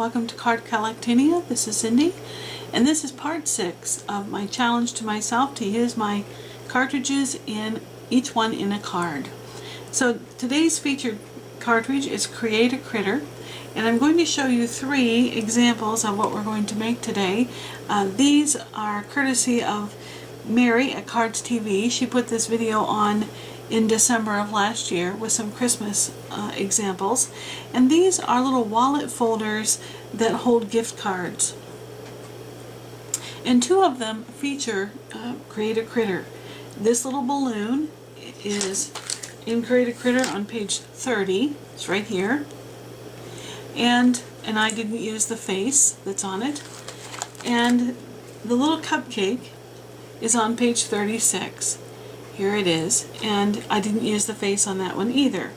welcome to Collectanea. This is Cindy, and this is part 6 of my challenge to myself to use my cartridges in each one in a card. So today's featured cartridge is Create a Critter, and I'm going to show you 3 examples of what we're going to make today. These are courtesy of Mary at Cards TV. She put this video on in December of last year with some Christmas examples, and these are little wallet folders that hold gift cards, and 2 of them feature Create a Critter. This little balloon is in Create a Critter on page 30. It's right here, and I didn't use the face that's on it. And the little cupcake is on page 36. Here it is, and I didn't use the face on that one either.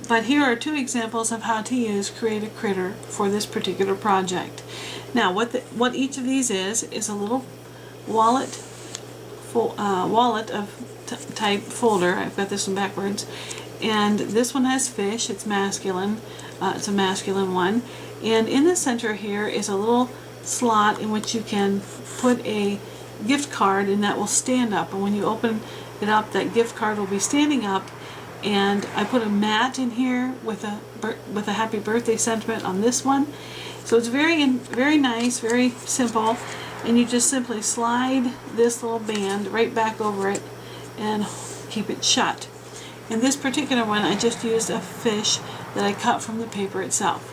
But here are 2 examples of how to use Create a Critter for this particular project. Now, what each of these is a little wallet of type folder. I've got this one backwards, and this one has fish. It's masculine. It's a masculine one, and in the center here is a little slot in which you can put a gift card, and that will stand up. And when you open it up, that gift card will be standing up. And I put a mat in here with a happy birthday sentiment on this one. So it's very nice, very simple, and you just simply slide this little band right back over it and keep it shut. In this particular one, I just used a fish that I cut from the paper itself.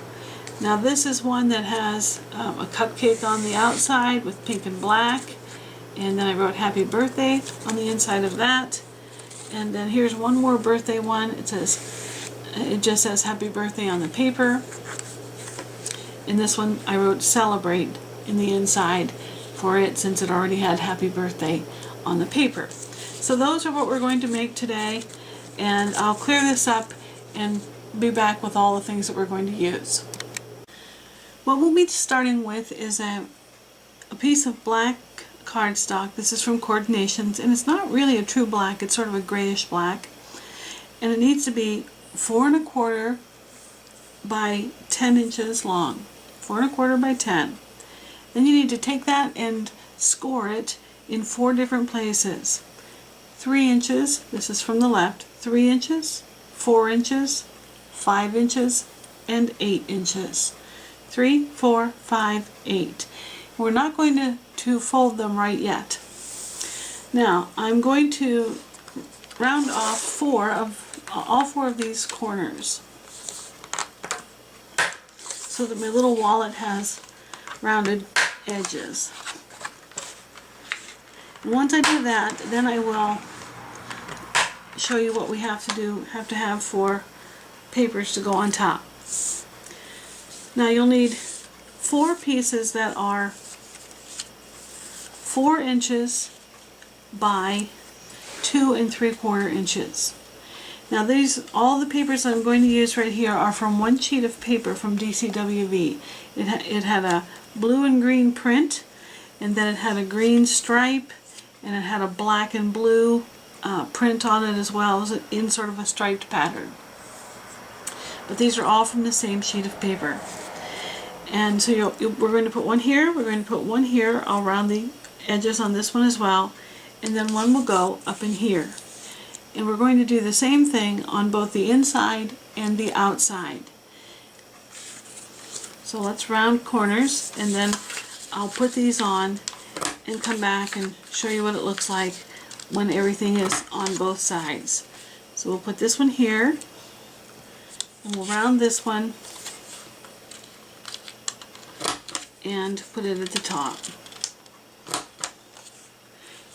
Now this is one that has a cupcake on the outside with pink and black, and then I wrote happy birthday on the inside of that. And then here's one more birthday one. It just says happy birthday on the paper. In this one I wrote celebrate in the inside for it, since it already had happy birthday on the paper. So those are what we're going to make today, and I'll clear this up and be back with all the things that we're going to use. What we'll be starting with is a piece of black cardstock. This is from Coordinations, and it's not really a true black, it's sort of a grayish black, and it needs to be 4 1/4 by 10 inches long. 4 1/4 by 10. Then you need to take that and score it in 4 different places. 3 inches, this is from the left, 3 inches, 4 inches, 5 inches, and 8 inches. 3, 4, 5, 8. We're not going to fold them right yet. Now I'm going to round off all four of these corners so that my little wallet has rounded edges. And once I do that, then I will show you what we have to have for papers to go on top. Now you'll need 4 pieces that are 4 inches by 2 3/4 inches. Now all the papers I'm going to use right here are from one sheet of paper from DCWV. It had a blue and green print, and then it had a green stripe, and it had a black and blue print on it as well, as in sort of a striped pattern. But these are all from the same sheet of paper. And so we're going to put one here, we're going to put one here. I'll round the edges on this one as well, and then one will go up in here. And we're going to do the same thing on both the inside and the outside. So let's round corners, and then I'll put these on and come back and show you what it looks like when everything is on both sides. So we'll put this one here, and we'll round this one and put it at the top.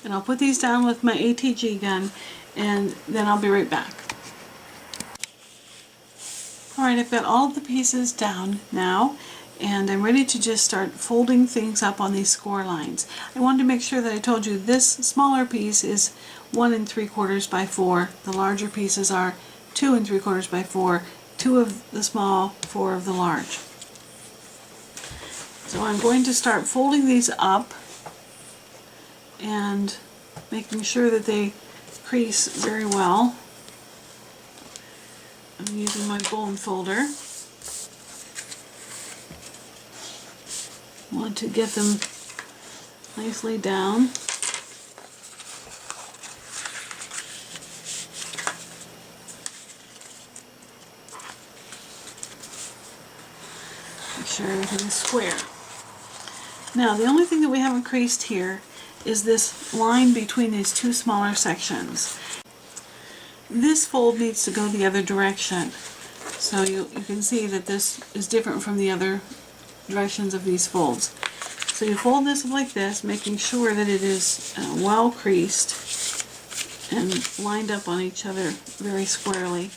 And I'll put these down with my ATG gun, and then I'll be right back. Alright, I've got all the pieces down now, and I'm ready to just start folding things up on these score lines. I wanted to make sure that I told you this smaller piece is 1 3/4 by 4. The larger pieces are 2 3/4 by 4. 2 of the small, 4 of the large. So I'm going to start folding these up and making sure that they crease very well. I'm using my bone folder. want to get them nicely down. Make sure everything is square. Now, the only thing that we haven't creased here is this line between these two smaller sections. This fold needs to go the other direction. So you can see that this is different from the other directions of these folds. So you fold this like this, making sure that it is well creased and lined up on each other very squarely.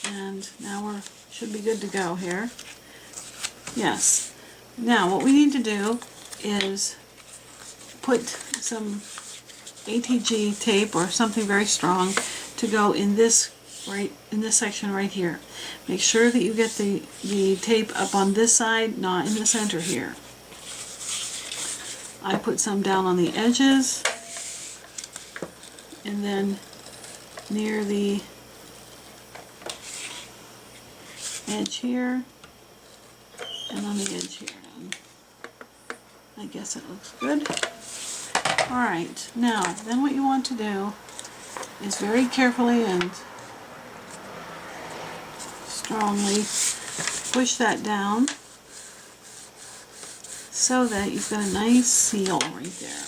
And now we should be good to go here. Yes. Now what we need to do is put some ATG tape or something very strong to go in this section right here. Make sure that you get the tape up on this side, not in the center here. I put some down on the edges and then near the edge here and on the edge here. I guess it looks good. Alright, now then what you want to do is very carefully and strongly push that down so that you've got a nice seal right there.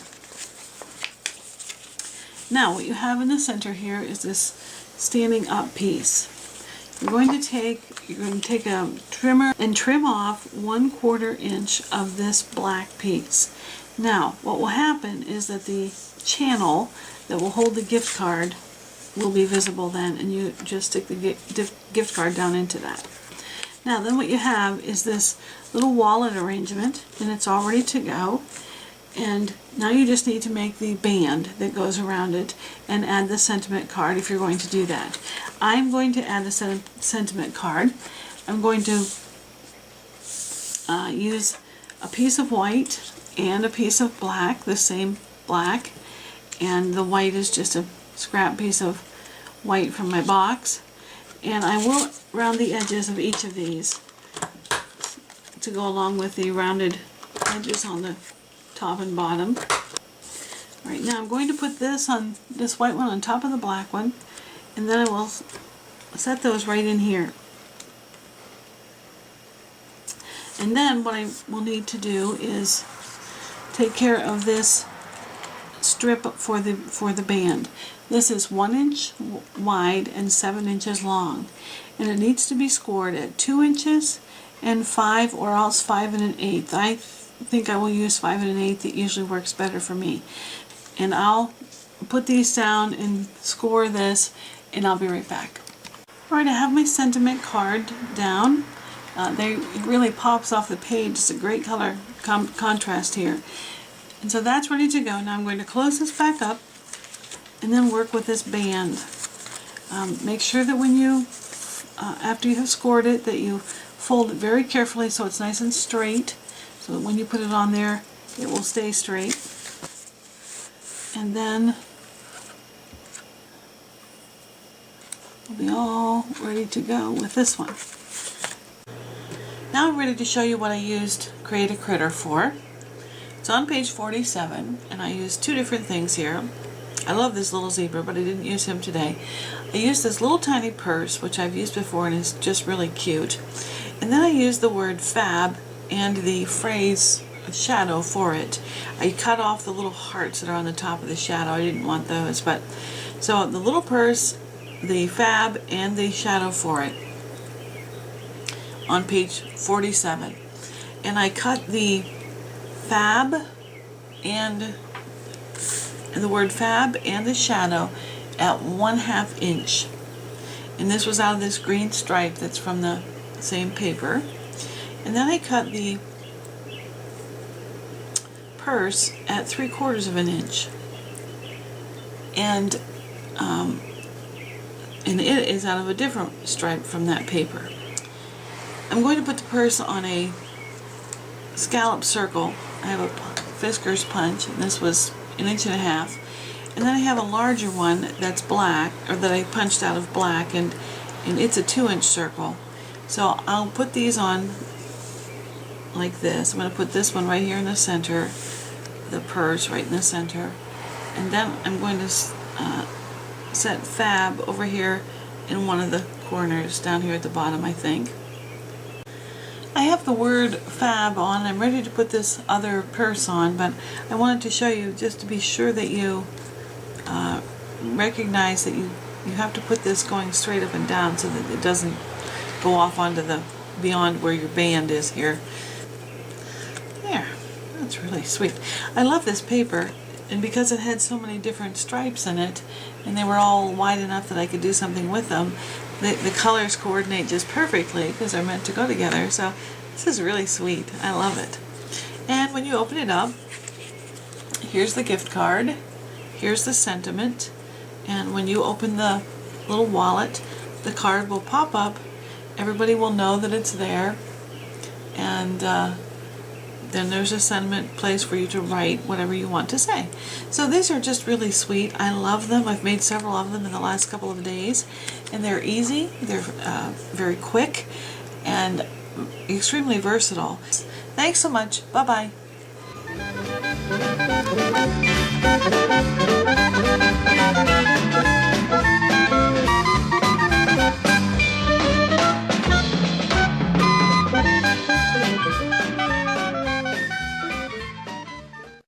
Now what you have in the center here is this standing up piece. You're going to take a trimmer and trim off 1/4 inch of this black piece. Now what will happen is that the channel that will hold the gift card will be visible then, and you just stick the gift card down into that. Now then what you have is this little wallet arrangement, and it's all ready to go. And now you just need to make the band that goes around it and add the sentiment card if you're going to do that. I'm going to add the sentiment card. I'm going to use a piece of white and a piece of black, the same black, and the white is just a scrap piece of white from my box. And I will round the edges of each of these to go along with the rounded edges on the top and bottom. Right now I'm going to put this white one on top of the black one, and then I will set those right in here. And then what I will need to do is take care of this strip for the band. This is 1 inch wide and 7 inches long, and it needs to be scored at 2 inches and 5 or else 5 1/8. I think I will use 5 1/8. It usually works better for me. And I'll put these down and score this, and I'll be right back. Alright, I have my sentiment card down. It really pops off the page. It's a great color contrast here. And so that's ready to go. Now I'm going to close this back up and then work with this band. Make sure that when you, after you have scored it, that you fold it very carefully so it's nice and straight, so that when you put it on there, it will stay straight. And then we'll be all ready to go with this one. Now I'm ready to show you what I used Create a Critter for. It's on page 47, and I used two different things here. I love this little zebra, but I didn't use him today. I used this little tiny purse, which I've used before and is just really cute. And then I used the word fab and the phrase shadow for it. I cut off the little hearts that are on the top of the shadow. I didn't want those, but so the little purse, the fab, and the shadow for it on page 47. And I cut the fab and the word fab and the shadow at 1/2 inch. And this was out of this green stripe that's from the same paper. And then I cut the purse at 3/4 of an inch. And it is out of a different stripe from that paper. I'm going to put the purse on a scallop circle. I have a Fisker's punch, and this was 1.5 inches. And then I have a larger one that's black, or that I punched out of black, and and it's a 2-inch circle. So I'll put these on like this. I'm going to put this one right here in the center, the purse right in the center, and then I'm going to set Fab over here in one of the corners down here at the bottom, I think. I have the word Fab on. I'm ready to put this other purse on, but I wanted to show you just to be sure that you recognize that you have to put this going straight up and down so that it doesn't go off onto the beyond where your band is here. There, that's really sweet. I love this paper, and because it had so many different stripes in it and they were all wide enough that I could do something with them, the colors coordinate just perfectly because they're meant to go together. So this is really sweet. I love it. And when you open it up, here's the gift card, here's the sentiment, and when you open the little wallet, the card will pop up. Everybody will know that it's there, and then there's a sentiment place for you to write whatever you want to say. So these are just really sweet. I love them. I've made several of them in the last couple of days, and they're easy, they're very quick, and extremely versatile. Thanks so much. Bye-bye.